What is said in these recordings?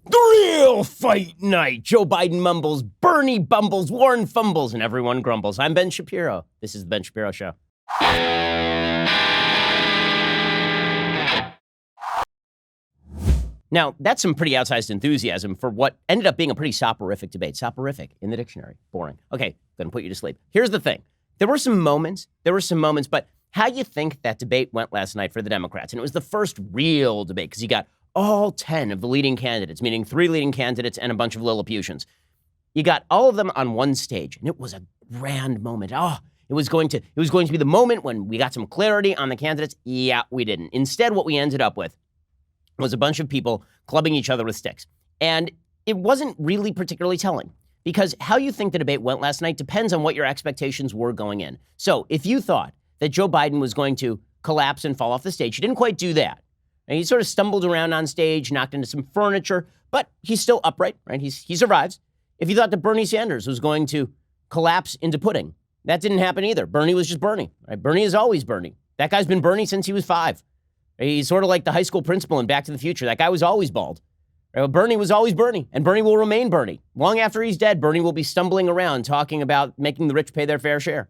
The real fight night. Joe Biden mumbles, Bernie bumbles, Warren fumbles, and everyone grumbles. I'm Ben Shapiro. This is the Ben Shapiro Show. Now, that's some pretty outsized enthusiasm for what ended up being a pretty soporific debate. Soporific in the dictionary. Boring. Okay, gonna put you to sleep. Here's the thing. There were some moments, but how you think that debate went last night for the Democrats? And it was the first real debate because you got all 10 of the leading candidates, meaning 3 leading candidates and a bunch of Lilliputians. You got all of them on one stage, and it was a grand moment. It was going to be the moment when we got some clarity on the candidates. Yeah, we didn't. Instead, what we ended up with was a bunch of people clubbing each other with sticks. And it wasn't really particularly telling because how you think the debate went last night depends on what your expectations were going in. So if you thought that Joe Biden was going to collapse and fall off the stage, he didn't quite do that. And he sort of stumbled around on stage, knocked into some furniture, but he's still upright, right? He survives. If you thought that Bernie Sanders was going to collapse into pudding, that didn't happen either. Bernie was just Bernie, right? Bernie is always Bernie. That guy's been Bernie since he was 5. He's sort of like the high school principal in Back to the Future. That guy was always bald. Right? Bernie was always Bernie, and Bernie will remain Bernie. Long after he's dead, Bernie will be stumbling around talking about making the rich pay their fair share.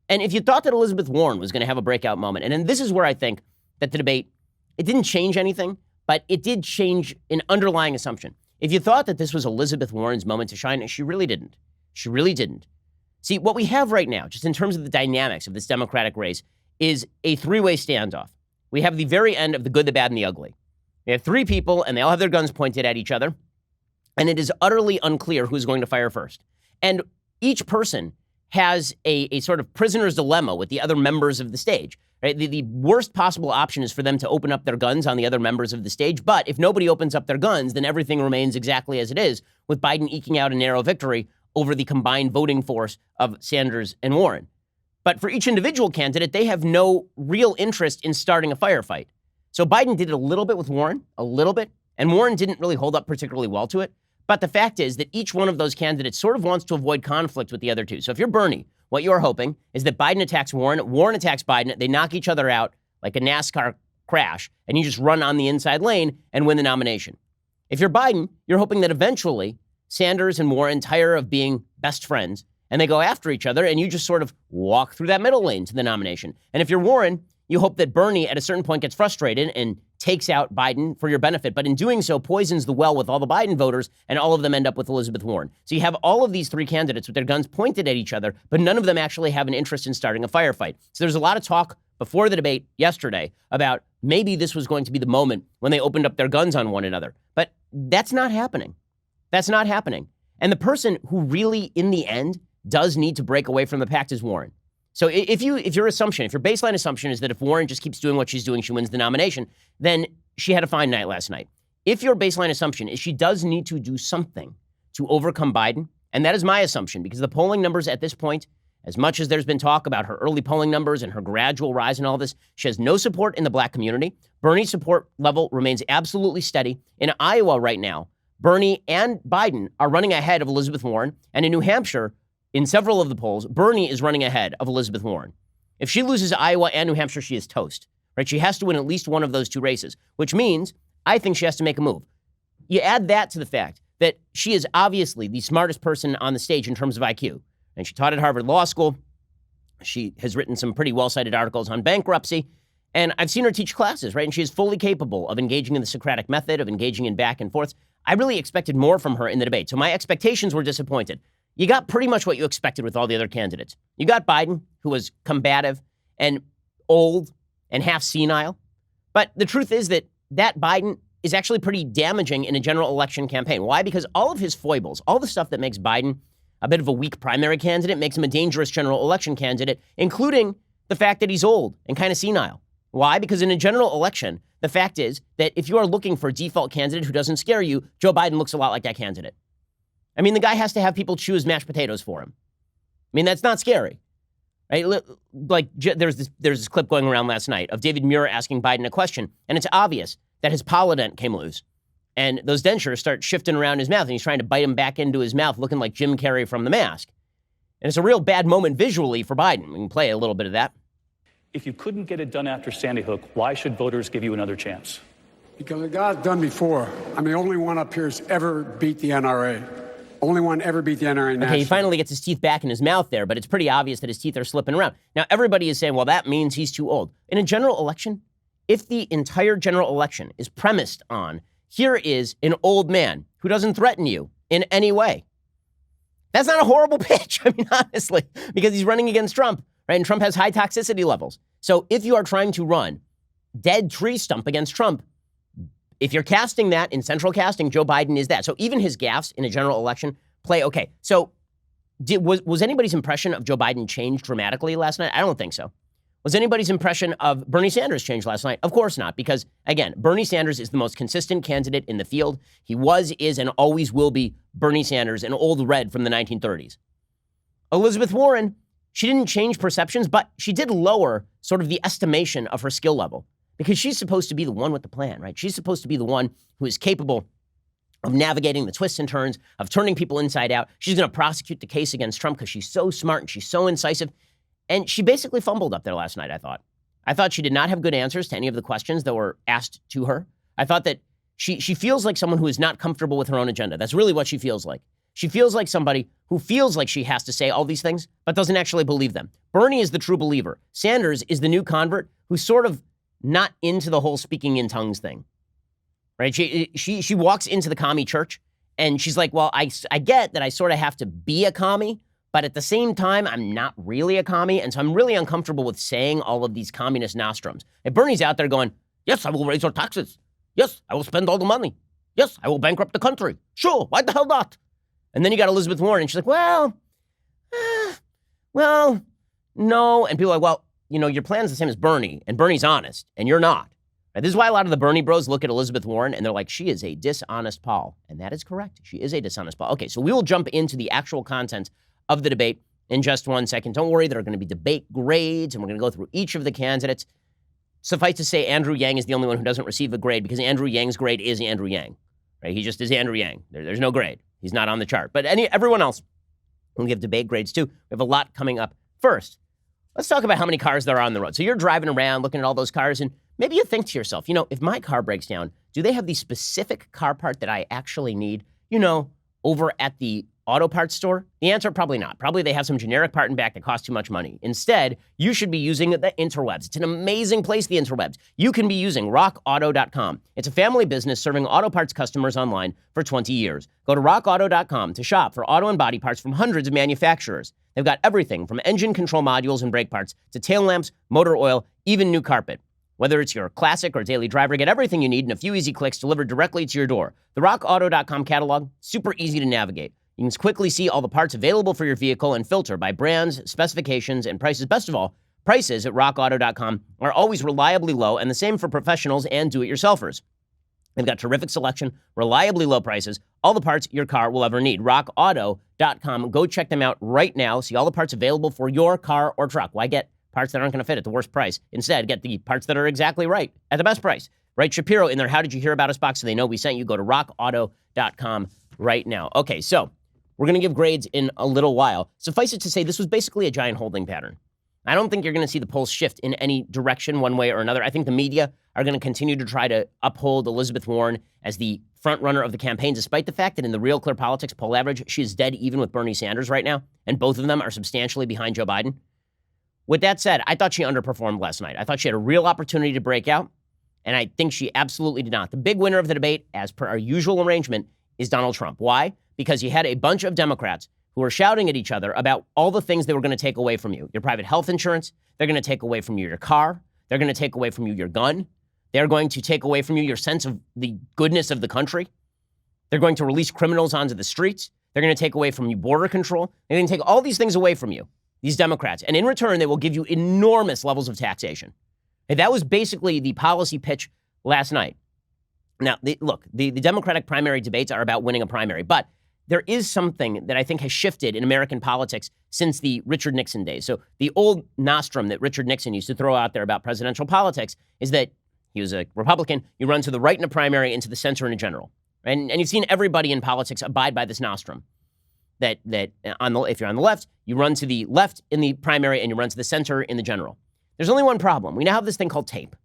And if you thought that Elizabeth Warren was going to have a breakout moment, and then this is where I think that the debate, it didn't change anything, but it did change an underlying assumption. If you thought that this was Elizabeth Warren's moment to shine, she really didn't. She really didn't. See, what we have right now, just in terms of the dynamics of this Democratic race, is a 3-way standoff. We have the very end of the good, the bad, and the ugly. We have 3 people, and they all have their guns pointed at each other, and it is utterly unclear who's going to fire first. And each person has a sort of prisoner's dilemma with the other members of the stage. Right? The worst possible option is for them to open up their guns on the other members of the stage. But if nobody opens up their guns, then everything remains exactly as it is, with Biden eking out a narrow victory over the combined voting force of Sanders and Warren. But for each individual candidate, they have no real interest in starting a firefight. So Biden did it a little bit with Warren, a little bit, and Warren didn't really hold up particularly well to it. But the fact is that each one of those candidates sort of wants to avoid conflict with the other two. So if you're Bernie, what you're hoping is that Biden attacks Warren, Warren attacks Biden, they knock each other out like a NASCAR crash, and you just run on the inside lane and win the nomination. If you're Biden, you're hoping that eventually Sanders and Warren tire of being best friends, and they go after each other, and you just sort of walk through that middle lane to the nomination. And if you're Warren, you hope that Bernie at a certain point gets frustrated and takes out Biden for your benefit, but in doing so poisons the well with all the Biden voters, and all of them end up with Elizabeth Warren. So you have all of these 3 candidates with their guns pointed at each other, but none of them actually have an interest in starting a firefight. So there's a lot of talk before the debate yesterday about maybe this was going to be the moment when they opened up their guns on one another. But that's not happening. That's not happening. And the person who really, in the end, does need to break away from the pact is Warren. So if your baseline assumption is that if Warren just keeps doing what she's doing, she wins the nomination, then she had a fine night last night. If your baseline assumption is she does need to do something to overcome Biden, and that is my assumption, because the polling numbers at this point, as much as there's been talk about her early polling numbers and her gradual rise and all this, she has no support in the black community. Bernie's support level remains absolutely steady. In Iowa right now, Bernie and Biden are running ahead of Elizabeth Warren, and in New Hampshire, in several of the polls, Bernie is running ahead of Elizabeth Warren. If she loses Iowa and New Hampshire, she is toast, right? She has to win at least one of those 2 races, which means I think she has to make a move. You add that to the fact that she is obviously the smartest person on the stage in terms of IQ, and she taught at Harvard Law School. She has written some pretty well-cited articles on bankruptcy, and I've seen her teach classes, right? And she is fully capable of engaging in the Socratic method, of engaging in back and forths. I really expected more from her in the debate, so my expectations were disappointed. You got pretty much what you expected with all the other candidates. You got Biden, who was combative and old and half senile. But the truth is that Biden is actually pretty damaging in a general election campaign. Why? Because all of his foibles, all the stuff that makes Biden a bit of a weak primary candidate, makes him a dangerous general election candidate, including the fact that he's old and kind of senile. Why? Because in a general election, the fact is that if you are looking for a default candidate who doesn't scare you, Joe Biden looks a lot like that candidate. I mean, the guy has to have people choose mashed potatoes for him. I mean, that's not scary, right? Like, there's this clip going around last night of David Muir asking Biden a question, and it's obvious that his polydent came loose. And those dentures start shifting around his mouth, and he's trying to bite them back into his mouth, looking like Jim Carrey from The Mask. And it's a real bad moment visually for Biden. We can play a little bit of that. If you couldn't get it done after Sandy Hook, why should voters give you another chance? Because it got done before. I'm the only one up here who's ever beat the NRA. Only one ever beat the NRA nationally. Okay, he finally gets his teeth back in his mouth there, but it's pretty obvious that his teeth are slipping around. Now, everybody is saying, well, that means he's too old. In a general election, if the entire general election is premised on, here is an old man who doesn't threaten you in any way, that's not a horrible pitch, I mean, honestly, because he's running against Trump, right? And Trump has high toxicity levels. So if you are trying to run dead tree stump against Trump, if you're casting that in central casting, Joe Biden is that. So even his gaffes in a general election play okay. So was anybody's impression of Joe Biden changed dramatically last night? I don't think so. Was anybody's impression of Bernie Sanders changed last night? Of course not, because, again, Bernie Sanders is the most consistent candidate in the field. He was, is, and always will be Bernie Sanders, an old red from the 1930s. Elizabeth Warren, she didn't change perceptions, but she did lower sort of the estimation of her skill level, because she's supposed to be the one with the plan, right? She's supposed to be the one who is capable of navigating the twists and turns, of turning people inside out. She's going to prosecute the case against Trump because she's so smart and she's so incisive. And she basically fumbled up there last night, I thought. I thought she did not have good answers to any of the questions that were asked to her. I thought that she feels like someone who is not comfortable with her own agenda. That's really what she feels like. She feels like somebody who feels like she has to say all these things, but doesn't actually believe them. Bernie is the true believer. Sanders is the new convert who's sort of not into the whole speaking in tongues thing, right? She walks into the commie church and she's like, well, I get that I sort of have to be a commie, but at the same time, I'm not really a commie. And so I'm really uncomfortable with saying all of these communist nostrums. And Bernie's out there going, yes, I will raise our taxes. Yes, I will spend all the money. Yes, I will bankrupt the country. Sure, why the hell not? And then you got Elizabeth Warren and she's like, well, no. And people are like, well, you know, your plan's the same as Bernie, and Bernie's honest, and you're not. And this is why a lot of the Bernie bros look at Elizabeth Warren, and they're like, she is a dishonest Paul. And that is correct. She is a dishonest Paul. Okay, so we will jump into the actual content of the debate in just 1 second. Don't worry, there are going to be debate grades, and we're going to go through each of the candidates. Suffice to say, Andrew Yang is the only one who doesn't receive a grade, because Andrew Yang's grade is Andrew Yang. Right? He just is Andrew Yang. There's no grade. He's not on the chart. But everyone else will give debate grades too. We have a lot coming up. First, let's talk about how many cars there are on the road. So you're driving around looking at all those cars, and maybe you think to yourself, you know, if my car breaks down, do they have the specific car part that I actually need, you know, over at the auto parts store? The answer, probably not. Probably they have some generic part in back that costs too much money. Instead, you should be using the interwebs. It's an amazing place, the interwebs. You can be using rockauto.com. It's a family business serving auto parts customers online for 20 years. Go to rockauto.com to shop for auto and body parts from hundreds of manufacturers. They've got everything from engine control modules and brake parts to tail lamps, motor oil, even new carpet. Whether it's your classic or daily driver, get everything you need in a few easy clicks delivered directly to your door. The rockauto.com catalog, super easy to navigate. You can quickly see all the parts available for your vehicle and filter by brands, specifications, and prices. Best of all, prices at rockauto.com are always reliably low, and the same for professionals and do-it-yourselfers. They've got terrific selection, reliably low prices, all the parts your car will ever need. rockauto.com. Go check them out right now. See all the parts available for your car or truck. Why get parts that aren't going to fit at the worst price? Instead, get the parts that are exactly right at the best price. Write Shapiro in their How Did You Hear About Us box so they know we sent you. Go to rockauto.com right now. Okay, so we're going to give grades in a little while. Suffice it to say, this was basically a giant holding pattern. I don't think you're going to see the polls shift in any direction one way or another. I think the media are going to continue to try to uphold Elizabeth Warren as the front runner of the campaign, despite the fact that in the Real Clear Politics poll average, she is dead even with Bernie Sanders right now, and both of them are substantially behind Joe Biden. With that said, I thought she underperformed last night. I thought she had a real opportunity to break out, and I think she absolutely did not. The big winner of the debate, as per our usual arrangement, is Donald Trump. Why? Because you had a bunch of Democrats who were shouting at each other about all the things they were going to take away from you. Your private health insurance. They're going to take away from you your car. They're going to take away from you your gun. They're going to take away from you your sense of the goodness of the country. They're going to release criminals onto the streets. They're going to take away from you border control. They're going to take all these things away from you, these Democrats. And in return, they will give you enormous levels of taxation. And that was basically the policy pitch last night. Now, the Democratic primary debates are about winning a primary, but there is something that I think has shifted in American politics since the Richard Nixon days. So the old nostrum that Richard Nixon used to throw out there about presidential politics is that he was a Republican. You run to the right in a primary and to the center in a general. And you've seen everybody in politics abide by this nostrum. That if you're on the left, you run to the left in the primary and you run to the center in the general. There's only one problem. We now have this thing called tape.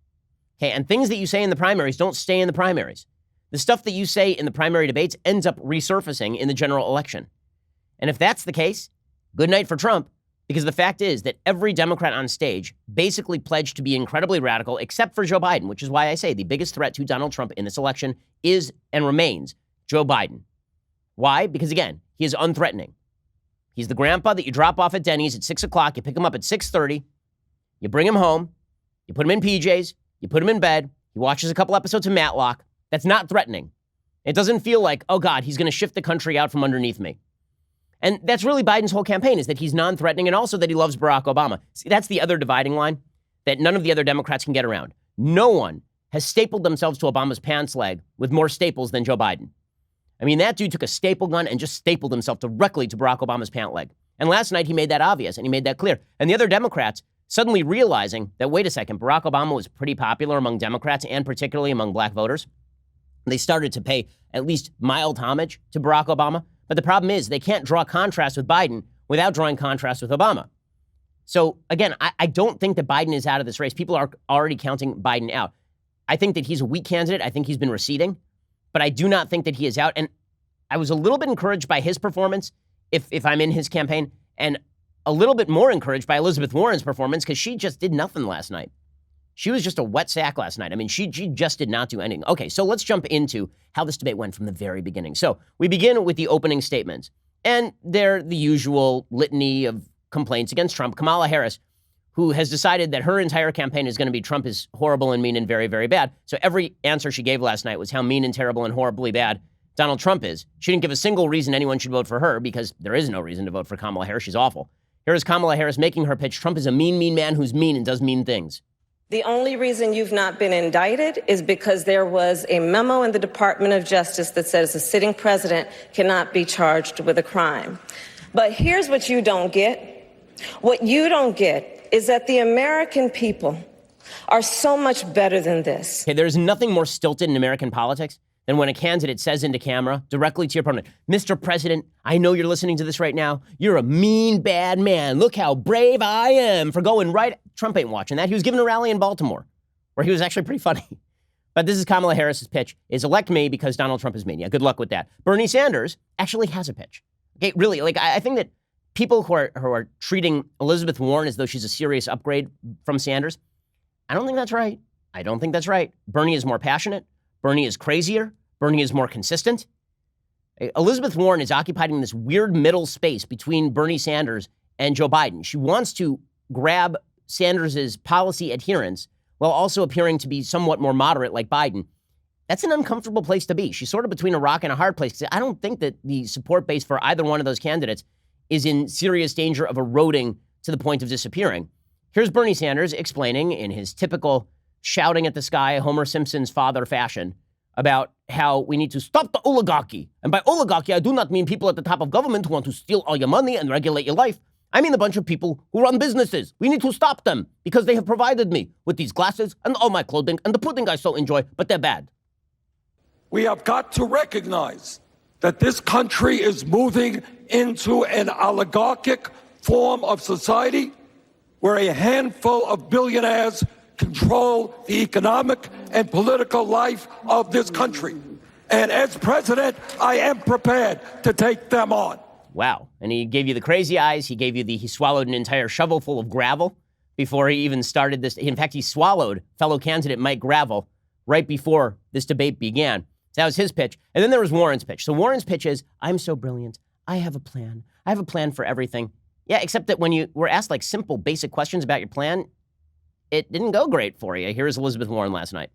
Okay, and things that you say in the primaries don't stay in the primaries. The stuff that you say in the primary debates ends up resurfacing in the general election. And if that's the case, good night for Trump, because the fact is that every Democrat on stage basically pledged to be incredibly radical, except for Joe Biden, which is why I say the biggest threat to Donald Trump in this election is and remains Joe Biden. Why? Because, again, he is unthreatening. He's the grandpa that you drop off at Denny's at 6 o'clock, you pick him up at 6:30, you bring him home, you put him in PJs, you put him in bed, he watches a couple episodes of Matlock. That's not threatening. It doesn't feel like, oh, God, he's going to shift the country out from underneath me. And that's really Biden's whole campaign, is that he's non-threatening and also that he loves Barack Obama. See, that's the other dividing line that none of the other Democrats can get around. No one has stapled themselves to Obama's pants leg with more staples than Joe Biden. I mean, that dude took a staple gun and just stapled himself directly to Barack Obama's pant leg. And last night, he made that obvious and he made that clear. And the other Democrats suddenly realizing that, wait a second, Barack Obama was pretty popular among Democrats and particularly among black voters. They started to pay at least mild homage to Barack Obama. But the problem is they can't draw contrast with Biden without drawing contrast with Obama. So, again, I don't think that Biden is out of this race. People are already counting Biden out. I think that he's a weak candidate. I think he's been receding. But I do not think that he is out. And I was a little bit encouraged by his performance, if I'm in his campaign, and a little bit more encouraged by Elizabeth Warren's performance because she just did nothing last night. She was just a wet sack last night. I mean, she just did not do anything. Okay, so let's jump into how this debate went from the very beginning. So we begin with the opening statements, and they're the usual litany of complaints against Trump. Kamala Harris, who has decided that her entire campaign is going to be Trump is horrible and mean and very, very bad. So every answer she gave last night was how mean and terrible and horribly bad Donald Trump is. She didn't give a single reason anyone should vote for her because there is no reason to vote for Kamala Harris. She's awful. Here is Kamala Harris making her pitch. Trump is a mean, mean man who's mean and does mean things. The only reason you've not been indicted is because there was a memo in the Department of Justice that says a sitting president cannot be charged with a crime. But here's what you don't get. What you don't get is that the American people are so much better than this. Okay, there's nothing more stilted in American politics than when a candidate says into camera directly to your opponent, Mr. President, I know you're listening to this right now. You're a mean, bad man. Look how brave I am for going right. Trump ain't watching that. He was giving a rally in Baltimore where he was actually pretty funny. But this is Kamala Harris's pitch, is elect me because Donald Trump is mean. Yeah, good luck with that. Bernie Sanders actually has a pitch. Okay, really, like I think that people who are treating Elizabeth Warren as though she's a serious upgrade from Sanders, I don't think that's right. I don't think that's right. Bernie is more passionate. Bernie is crazier. Bernie is more consistent. Elizabeth Warren is occupying this weird middle space between Bernie Sanders and Joe Biden. She wants to grab Sanders's policy adherence while also appearing to be somewhat more moderate like Biden. That's an uncomfortable place to be. She's sort of between a rock and a hard place. I don't think that the support base for either one of those candidates is in serious danger of eroding to the point of disappearing. Here's Bernie Sanders explaining in his typical shouting at the sky, Homer Simpson's father fashion, about how we need to stop the oligarchy. And by oligarchy, I do not mean people at the top of government who want to steal all your money and regulate your life. I mean a bunch of people who run businesses. We need to stop them because they have provided me with these glasses and all my clothing and the pudding I so enjoy, but they're bad. We have got to recognize that this country is moving into an oligarchic form of society where a handful of billionaires control the economic and political life of this country. And as president, I am prepared to take them on. Wow. And he gave you the crazy eyes. He gave you he swallowed an entire shovel full of gravel before he even started this. In fact, he swallowed fellow candidate Mike Gravel right before this debate began. So that was his pitch. And then there was Warren's pitch. So Warren's pitch is, I'm so brilliant. I have a plan. I have a plan for everything. Yeah, except that when you were asked like simple, basic questions about your plan, it didn't go great for you. Here's Elizabeth Warren last night.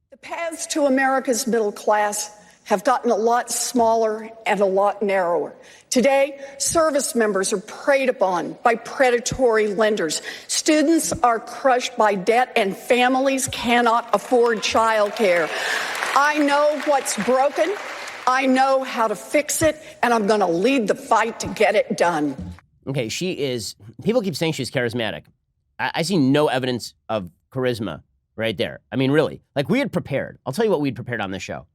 The paths to America's middle class have gotten a lot smaller and a lot narrower. Today, service members are preyed upon by predatory lenders. Students are crushed by debt and families cannot afford childcare. I know what's broken. I know how to fix it, and I'm going to lead the fight to get it done. Okay, people keep saying she's charismatic. I see no evidence of charisma right there. I mean, really, like we had prepared. I'll tell you what we had prepared on this show.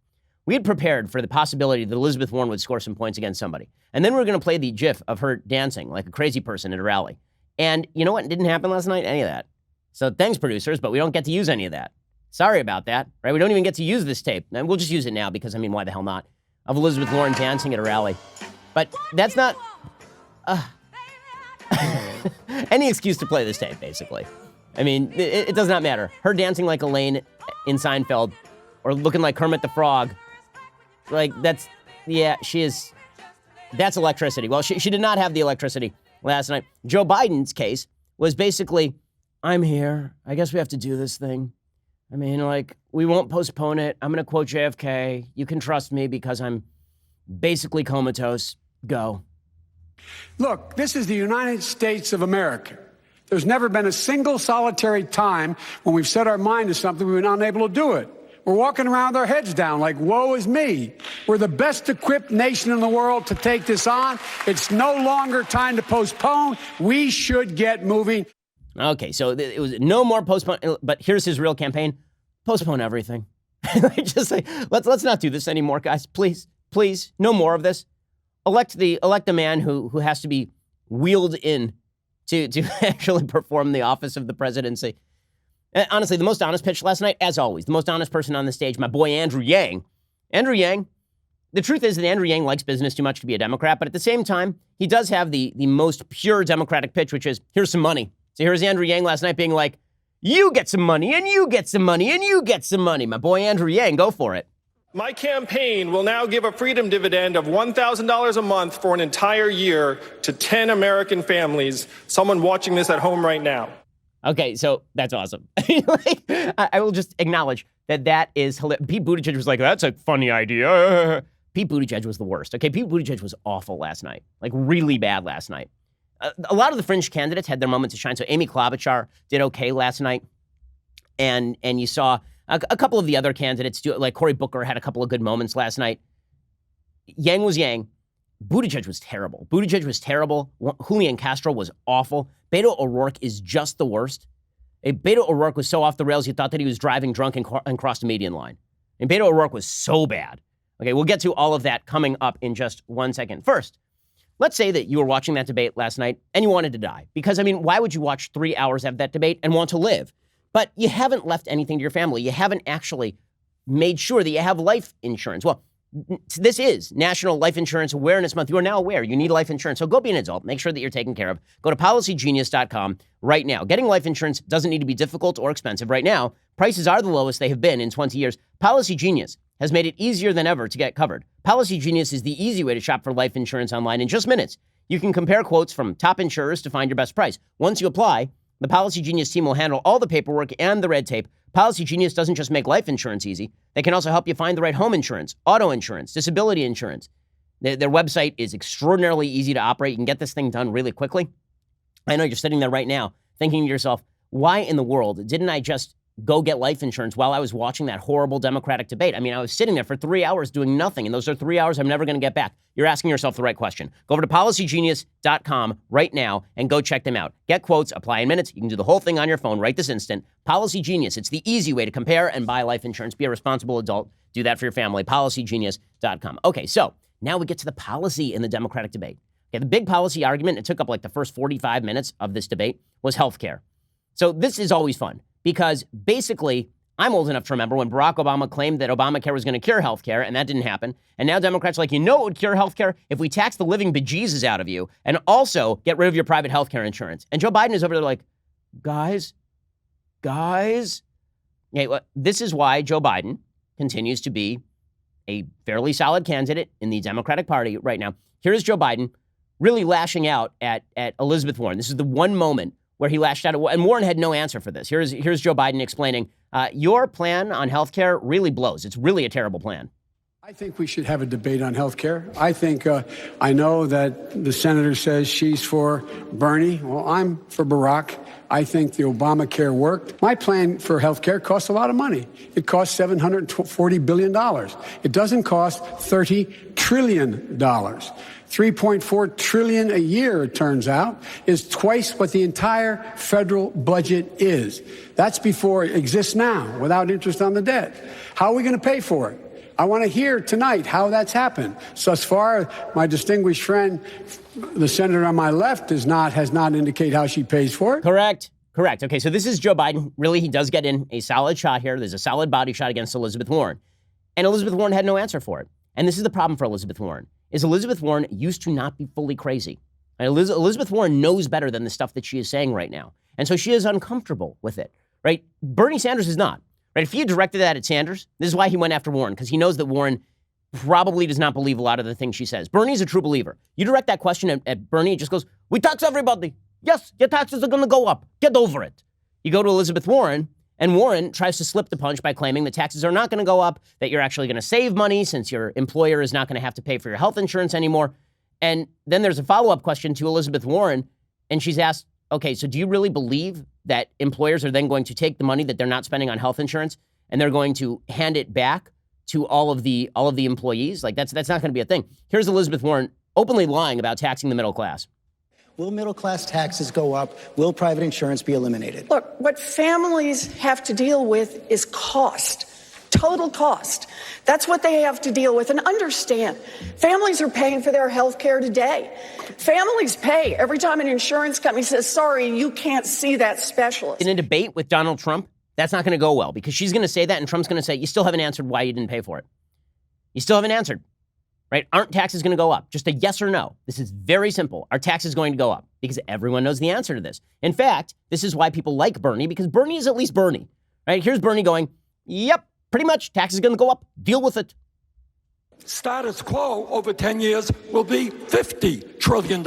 We had prepared for the possibility that Elizabeth Warren would score some points against somebody. And then we were going to play the gif of her dancing like a crazy person at a rally. And you know what? It didn't happen last night, any of that. So thanks, producers, but we don't get to use any of that. Sorry about that, right? We don't even get to use this tape. And we'll just use it now because, I mean, why the hell not? Of Elizabeth Warren dancing at a rally. But that's not any excuse to play this tape, basically. I mean, it does not matter. Her dancing like Elaine in Seinfeld or looking like Kermit the Frog. Like, that's electricity. Well, she did not have the electricity last night. Joe Biden's case was basically, I'm here. I guess we have to do this thing. I mean, like, we won't postpone it. I'm going to quote JFK. You can trust me because I'm basically comatose. Go. Look, this is the United States of America. There's never been a single solitary time when we've set our mind to something we've been unable to do it. We're walking around with our heads down like, woe is me. We're the best equipped nation in the world to take this on. It's no longer time to postpone. We should get moving. Okay, so it was no more postpone, but here's his real campaign. Postpone everything. Just say, let's not do this anymore, guys. Please, no more of this. Elect a man who has to be wheeled in to actually perform the office of the presidency. Honestly, the most honest pitch last night, as always, the most honest person on the stage, my boy Andrew Yang. Andrew Yang, the truth is that Andrew Yang likes business too much to be a Democrat, but at the same time, he does have the most pure Democratic pitch, which is, here's some money. So here's Andrew Yang last night being like, you get some money, and you get some money, and you get some money. My boy Andrew Yang, go for it. My campaign will now give a freedom dividend of $1,000 a month for an entire year to 10 American families, someone watching this at home right now. Okay, so that's awesome. I will just acknowledge that is hilarious. Pete Buttigieg was like, that's a funny idea. Pete Buttigieg was the worst. Okay, Pete Buttigieg was awful last night, like really bad last night. A lot of the fringe candidates had their moments to shine. So Amy Klobuchar did okay last night. And you saw a couple of the other candidates do it, like Cory Booker had a couple of good moments last night. Yang was Yang. Buttigieg was terrible. Julian Castro was awful. Beto O'Rourke is just the worst. Beto O'Rourke was so off the rails, you thought that he was driving drunk and crossed a median line. And Beto O'Rourke was so bad. Okay, we'll get to all of that coming up in just 1 second. First, let's say that you were watching that debate last night and you wanted to die. Because, I mean, why would you watch 3 hours of that debate and want to live? But you haven't left anything to your family. You haven't actually made sure that you have life insurance. Well, this is National Life Insurance Awareness Month. You are now aware you need life insurance. So go be an adult. Make sure that you're taken care of. Go to policygenius.com right now. Getting life insurance doesn't need to be difficult or expensive right now. Prices are the lowest they have been in 20 years. Policy Genius has made it easier than ever to get covered. Policy Genius is the easy way to shop for life insurance online in just minutes. You can compare quotes from top insurers to find your best price. Once you apply, the Policy Genius team will handle all the paperwork and the red tape. Policy Genius doesn't just make life insurance easy. They can also help you find the right home insurance, auto insurance, disability insurance. Their website is extraordinarily easy to operate. You can get this thing done really quickly. I know you're sitting there right now thinking to yourself, why in the world didn't I just go get life insurance while I was watching that horrible Democratic debate? I mean, I was sitting there for 3 hours doing nothing, and those are 3 hours I'm never going to get back. You're asking yourself the right question. Go over to policygenius.com right now and go check them out. Get quotes, apply in minutes. You can do the whole thing on your phone right this instant. Policy Genius. It's the easy way to compare and buy life insurance. Be a responsible adult. Do that for your family. Policygenius.com. Okay, so now we get to the policy in the Democratic debate. Okay, the big policy argument, it took up like the first 45 minutes of this debate, was healthcare. So this is always fun. Because basically, I'm old enough to remember when Barack Obama claimed that Obamacare was going to cure healthcare, and that didn't happen. And now Democrats are like, you know what would cure healthcare? If we tax the living bejesus out of you and also get rid of your private healthcare insurance. And Joe Biden is over there like, guys. Yeah, well, this is why Joe Biden continues to be a fairly solid candidate in the Democratic Party right now. Here's Joe Biden really lashing out at Elizabeth Warren. This is the one moment where he lashed out at, and Warren had no answer for this. Here's Joe Biden explaining, your plan on health care really blows. It's really a terrible plan. I think we should have a debate on health care. I think, I know that the senator says she's for Bernie. Well, I'm for Barack. I think the Obamacare worked. My plan for health care costs a lot of money. It costs $740 billion. It doesn't cost $30 trillion. $3.4 trillion a year, it turns out, is twice what the entire federal budget is. That's before it exists now, without interest on the debt. How are we going to pay for it? I want to hear tonight how that's happened. So as far, my distinguished friend, the senator on my left, has not indicated how she pays for it. Correct. Correct. Okay, so this is Joe Biden. Really, he does get in a solid shot here. There's a solid body shot against Elizabeth Warren. And Elizabeth Warren had no answer for it. And this is the problem for Elizabeth Warren, is Elizabeth Warren used to not be fully crazy. And Elizabeth Warren knows better than the stuff that she is saying right now. And so she is uncomfortable with it, right? Bernie Sanders is not, right? If he had directed that at Sanders, this is why he went after Warren, because he knows that Warren probably does not believe a lot of the things she says. Bernie's a true believer. You direct that question at Bernie, it just goes, we tax everybody. Yes, your taxes are going to go up. Get over it. You go to Elizabeth Warren, and Warren tries to slip the punch by claiming the taxes are not going to go up, that you're actually going to save money since your employer is not going to have to pay for your health insurance anymore. And then there's a follow-up question to Elizabeth Warren, and she's asked, okay, so do you really believe that employers are then going to take the money that they're not spending on health insurance and they're going to hand it back to all of the employees? Like that's not going to be a thing. Here's Elizabeth Warren openly lying about taxing the middle class. Will middle-class taxes go up? Will private insurance be eliminated? Look, what families have to deal with is cost, total cost. That's what they have to deal with. And understand, families are paying for their health care today. Families pay every time an insurance company says, sorry, you can't see that specialist. In a debate with Donald Trump, that's not going to go well because she's going to say that and Trump's going to say, you still haven't answered why you didn't pay for it. You still haven't answered. Right? Aren't taxes going to go up? Just a yes or no. This is very simple. Are taxes going to go up? Because everyone knows the answer to this. In fact, this is why people like Bernie, because Bernie is at least Bernie. Right? Here's Bernie going, yep, pretty much. Taxes are going to go up. Deal with it. Status quo over 10 years will be $50 trillion.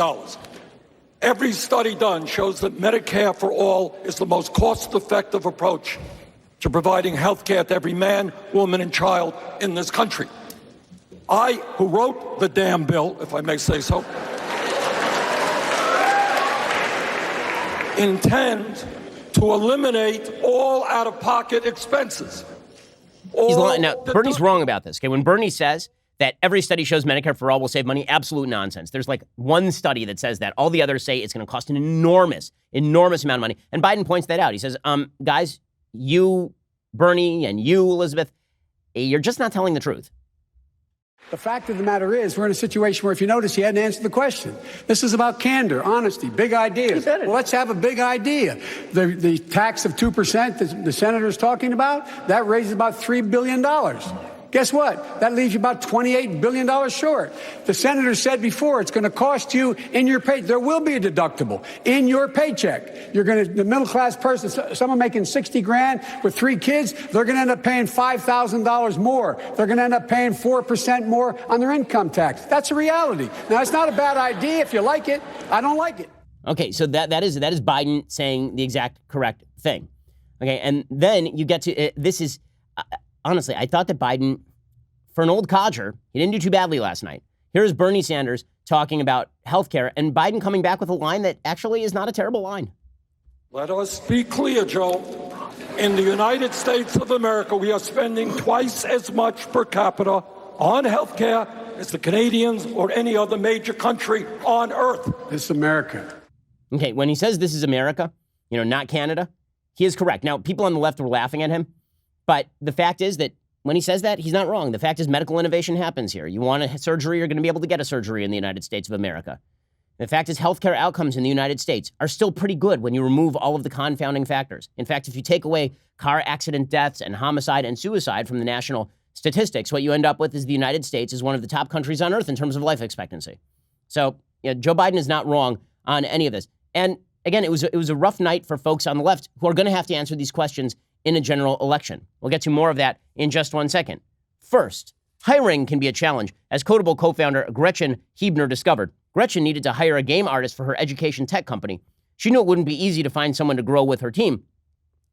Every study done shows that Medicare for all is the most cost-effective approach to providing health care to every man, woman, and child in this country. I, who wrote the damn bill, if I may say so, intend to eliminate all out-of-pocket expenses. Now, Bernie's wrong about this. Okay, when Bernie says that every study shows Medicare for all will save money, absolute nonsense. There's like one study that says that. All the others say it's going to cost an enormous amount of money. And Biden points that out. He says, guys, you, Bernie, and you, Elizabeth, you're just not telling the truth. The fact of the matter is, we're in a situation where, if you notice, he hadn't answered the question. This is about candor, honesty, big ideas. Well, let's have a big idea. The tax of 2% that the senator's talking about, that raises about $3 billion. Guess what? That leaves you about $28 billion short. The senator said before, it's going to cost you in your pay. There will be a deductible in your paycheck. The middle class person, someone making 60 grand with 3 kids, they're going to end up paying $5,000 more. They're going to end up paying 4% more on their income tax. That's a reality. Now, it's not a bad idea if you like it. I don't like it. Okay, so that is Biden saying the exact correct thing. Okay, and then you get to this is. Honestly, I thought that Biden, for an old codger, he didn't do too badly last night. Here's Bernie Sanders talking about healthcare, and Biden coming back with a line that actually is not a terrible line. Let us be clear, Joe. In the United States of America, we are spending twice as much per capita on healthcare as the Canadians or any other major country on earth. This is America. Okay, when he says this is America, not Canada, he is correct. Now, people on the left were laughing at him. But the fact is that when he says that, he's not wrong. The fact is medical innovation happens here. You want a surgery, you're going to be able to get a surgery in the United States of America. The fact is healthcare outcomes in the United States are still pretty good when you remove all of the confounding factors. In fact, if you take away car accident deaths and homicide and suicide from the national statistics, what you end up with is the United States is one of the top countries on earth in terms of life expectancy. So Joe Biden is not wrong on any of this. And again, it was a rough night for folks on the left who are going to have to answer these questions in a general election. We'll get to more of that in just 1 second. First, hiring can be a challenge, as Codable co-founder Gretchen Hebner discovered. Gretchen needed to hire a game artist for her education tech company. She knew it wouldn't be easy to find someone to grow with her team,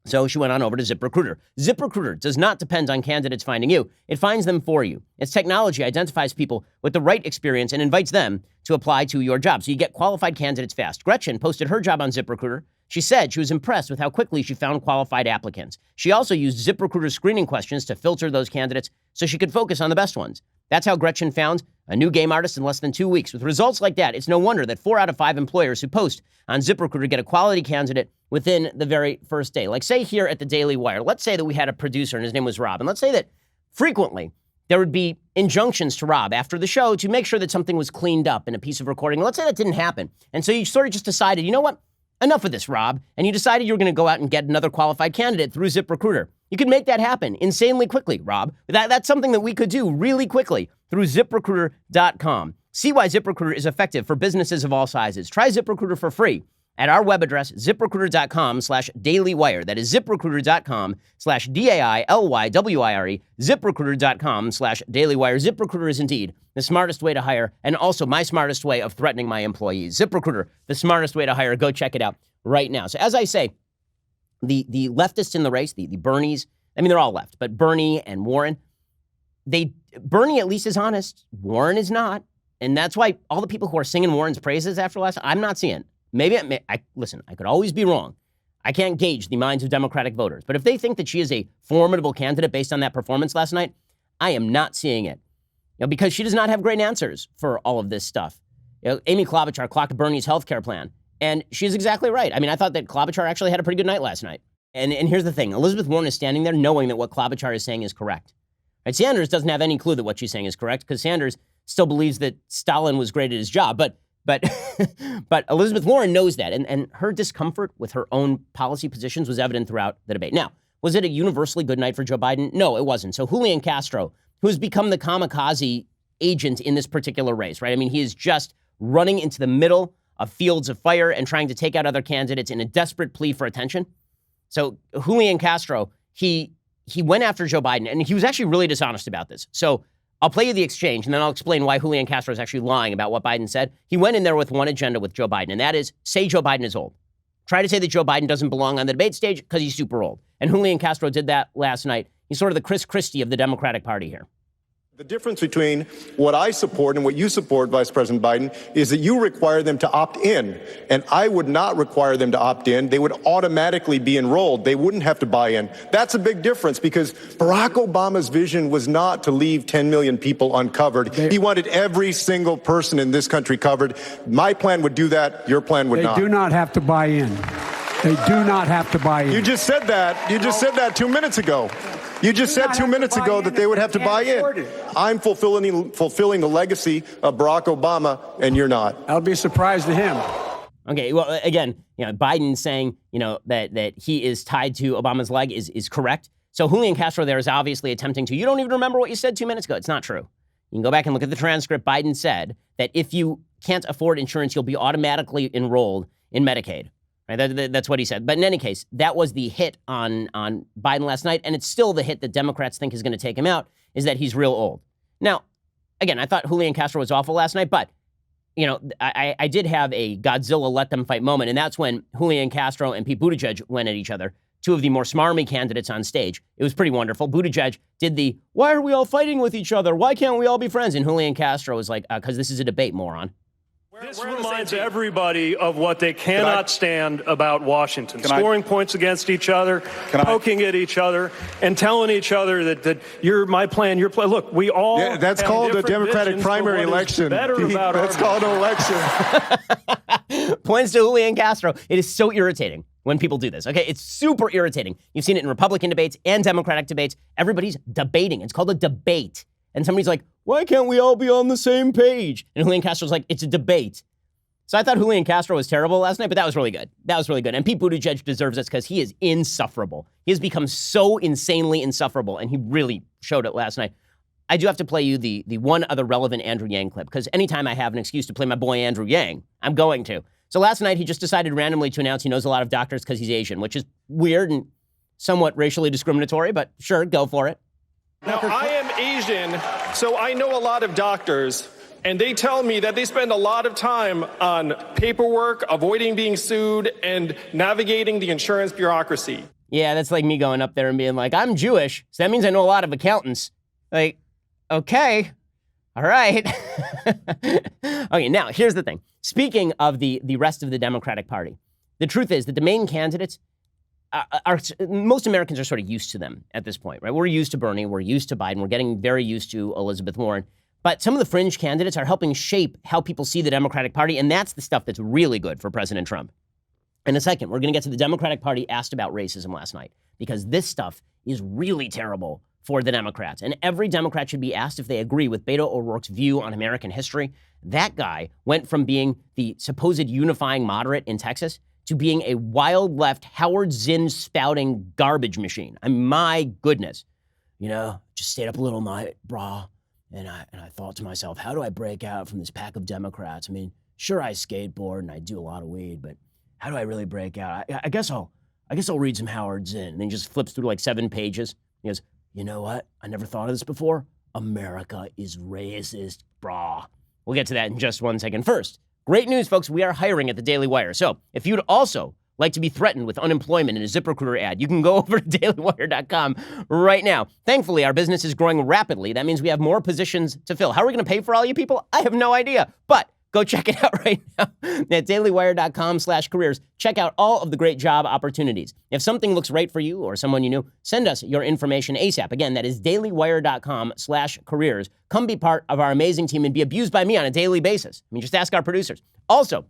so she went on over to ZipRecruiter. ZipRecruiter does not depend on candidates finding you. It finds them for you. Its technology identifies people with the right experience and invites them to apply to your job, so you get qualified candidates fast. Gretchen posted her job on ZipRecruiter. She said she was impressed with how quickly she found qualified applicants. She also used ZipRecruiter's screening questions to filter those candidates so she could focus on the best ones. That's how Gretchen found a new game artist in less than 2 weeks. With results like that, it's no wonder that 4 out of 5 employers who post on ZipRecruiter get a quality candidate within the very first day. Like, say here at the Daily Wire, let's say that we had a producer and his name was Rob, and let's say that frequently there would be injunctions to Rob after the show to make sure that something was cleaned up in a piece of recording. Let's say that didn't happen. And so you sort of just decided, you know what? Enough of this, Rob. And you decided you were going to go out and get another qualified candidate through ZipRecruiter. You could make that happen insanely quickly, Rob. That's something that we could do really quickly through ZipRecruiter.com. See why ZipRecruiter is effective for businesses of all sizes. Try ZipRecruiter for free at our web address, ZipRecruiter.com/dailywire. That is ZipRecruiter.com/DAILYWIRE, ZipRecruiter.com/dailywire. ZipRecruiter is indeed the smartest way to hire, and also my smartest way of threatening my employees. ZipRecruiter, the smartest way to hire. Go check it out right now. So as I say, the leftists in the race, the Bernies, I mean, they're all left, but Bernie and Warren, Bernie at least is honest. Warren is not. And that's why all the people who are singing Warren's praises after last, I'm not seeing. Maybe, listen, I could always be wrong. I can't gauge the minds of Democratic voters. But if they think that she is a formidable candidate based on that performance last night, I am not seeing it. Because she does not have great answers for all of this stuff. Amy Klobuchar clocked Bernie's healthcare plan. And she's exactly right. I mean, I thought that Klobuchar actually had a pretty good night last night. And here's the thing. Elizabeth Warren is standing there knowing that what Klobuchar is saying is correct. Right? Sanders doesn't have any clue that what she's saying is correct because Sanders still believes that Stalin was great at his job. But Elizabeth Warren knows that. And her discomfort with her own policy positions was evident throughout the debate. Now, was it a universally good night for Joe Biden? No, it wasn't. So Julian Castro, who has become the kamikaze agent in this particular race, right? I mean, he is just running into the middle of fields of fire and trying to take out other candidates in a desperate plea for attention. So Julian Castro, he went after Joe Biden, and he was actually really dishonest about this. So I'll play you the exchange, and then I'll explain why Julian Castro is actually lying about what Biden said. He went in there with one agenda with Joe Biden, and that is say Joe Biden is old. Try to say that Joe Biden doesn't belong on the debate stage because he's super old. And Julian Castro did that last night. He's sort of the Chris Christie of the Democratic Party here. The difference between what I support and what you support, Vice President Biden, is that you require them to opt in, and I would not require them to opt in. They would automatically be enrolled. They wouldn't have to buy in. That's a big difference because Barack Obama's vision was not to leave 10 million people uncovered. He wanted every single person in this country covered. My plan would do that. Your plan would not. They do not have to buy in. They do not have to buy in. You just said that. You just said that 2 minutes ago. You just said 2 minutes ago that they would have to buy in. I'm fulfilling the legacy of Barack Obama, and you're not. I'll be surprised to him. Okay, well, again, Biden saying, that he is tied to Obama's leg is correct. So Julian Castro there is obviously attempting to, you don't even remember what you said 2 minutes ago. It's not true. You can go back and look at the transcript. Biden said that if you can't afford insurance, you'll be automatically enrolled in Medicaid. Right? That's what he said. But in any case, that was the hit on Biden last night, and it's still the hit that Democrats think is going to take him out, is that he's real old. Now, again, I thought Julian Castro was awful last night, but, I did have a Godzilla let them fight moment, and that's when Julian Castro and Pete Buttigieg went at each other, two of the more smarmy candidates on stage. It was pretty wonderful. Buttigieg did the, why are we all fighting with each other? Why can't we all be friends? And Julian Castro was like, because this is a debate, moron. This reminds everybody of what they cannot stand about Washington. Scoring points against each other, poking at each other, and telling each other that you're my plan, your plan. Look, we all that's called a Democratic primary election. That's called an election. Points to Julian Castro. It is so irritating when people do this. Okay, it's super irritating. You've seen it in Republican debates and Democratic debates. Everybody's debating. It's called a debate. And somebody's like, why can't we all be on the same page? And Julian Castro's like, it's a debate. So I thought Julian Castro was terrible last night, but that was really good. That was really good. And Pete Buttigieg deserves this because he is insufferable. He has become so insanely insufferable, and he really showed it last night. I do have to play you the one other relevant Andrew Yang clip, because anytime I have an excuse to play my boy Andrew Yang, I'm going to. So last night, he just decided randomly to announce he knows a lot of doctors because he's Asian, which is weird and somewhat racially discriminatory, but sure, go for it. Now, I am Asian, so I know a lot of doctors, and they tell me that they spend a lot of time on paperwork, avoiding being sued, and navigating the insurance bureaucracy. Yeah, that's like me going up there and being like, I'm Jewish, so that means I know a lot of accountants. Like, okay, all right. Okay, now, here's the thing. Speaking of the rest of the Democratic Party, the truth is that the main candidates most Americans are sort of used to them at this point, right? We're used to Bernie, we're used to Biden, we're getting very used to Elizabeth Warren. But some of the fringe candidates are helping shape how people see the Democratic Party, and that's the stuff that's really good for President Trump. In a second, we're going to get to the Democratic Party asked about racism last night, because this stuff is really terrible for the Democrats. And every Democrat should be asked if they agree with Beto O'Rourke's view on American history. That guy went from being the supposed unifying moderate in Texas to being a wild left Howard Zinn spouting garbage machine. I mean, my goodness. Just stayed up a little night, brah. And I thought to myself, how do I break out from this pack of Democrats? I mean, sure, I skateboard and I do a lot of weed, but how do I really break out? I guess I'll read some Howard Zinn. And then he just flips through like 7 pages. He goes, you know what? I never thought of this before. America is racist, brah. We'll get to that in just 1 second. First, great news, folks. We are hiring at the Daily Wire. So if you'd also like to be threatened with unemployment in a ZipRecruiter ad, you can go over to dailywire.com right now. Thankfully, our business is growing rapidly. That means we have more positions to fill. How are we going to pay for all you people? I have no idea. But go check it out right now at dailywire.com/careers. Check out all of the great job opportunities. If something looks right for you or someone you know, send us your information ASAP. Again, that is dailywire.com/careers. Come be part of our amazing team and be abused by me on a daily basis. I mean, just ask our producers. Also,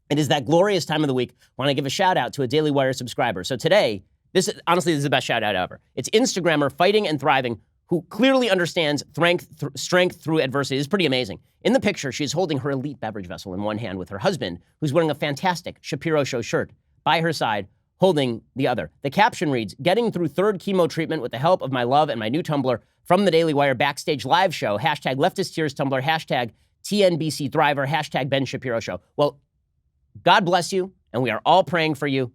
it is that glorious time of the week. I want to give a shout out to a Daily Wire subscriber. So today, this is the best shout out ever. It's Instagrammer Fighting and Thriving, who clearly understands strength through adversity. It's pretty amazing. In the picture, she's holding her elite beverage vessel in one hand with her husband, who's wearing a fantastic Shapiro show shirt, by her side, holding the other. The caption reads, getting through 3rd chemo treatment with the help of my love and my new Tumblr from the Daily Wire backstage live show, hashtag leftist tears Tumblr, hashtag TNBC Thriver, hashtag Ben Shapiro show. Well, God bless you, and we are all praying for you.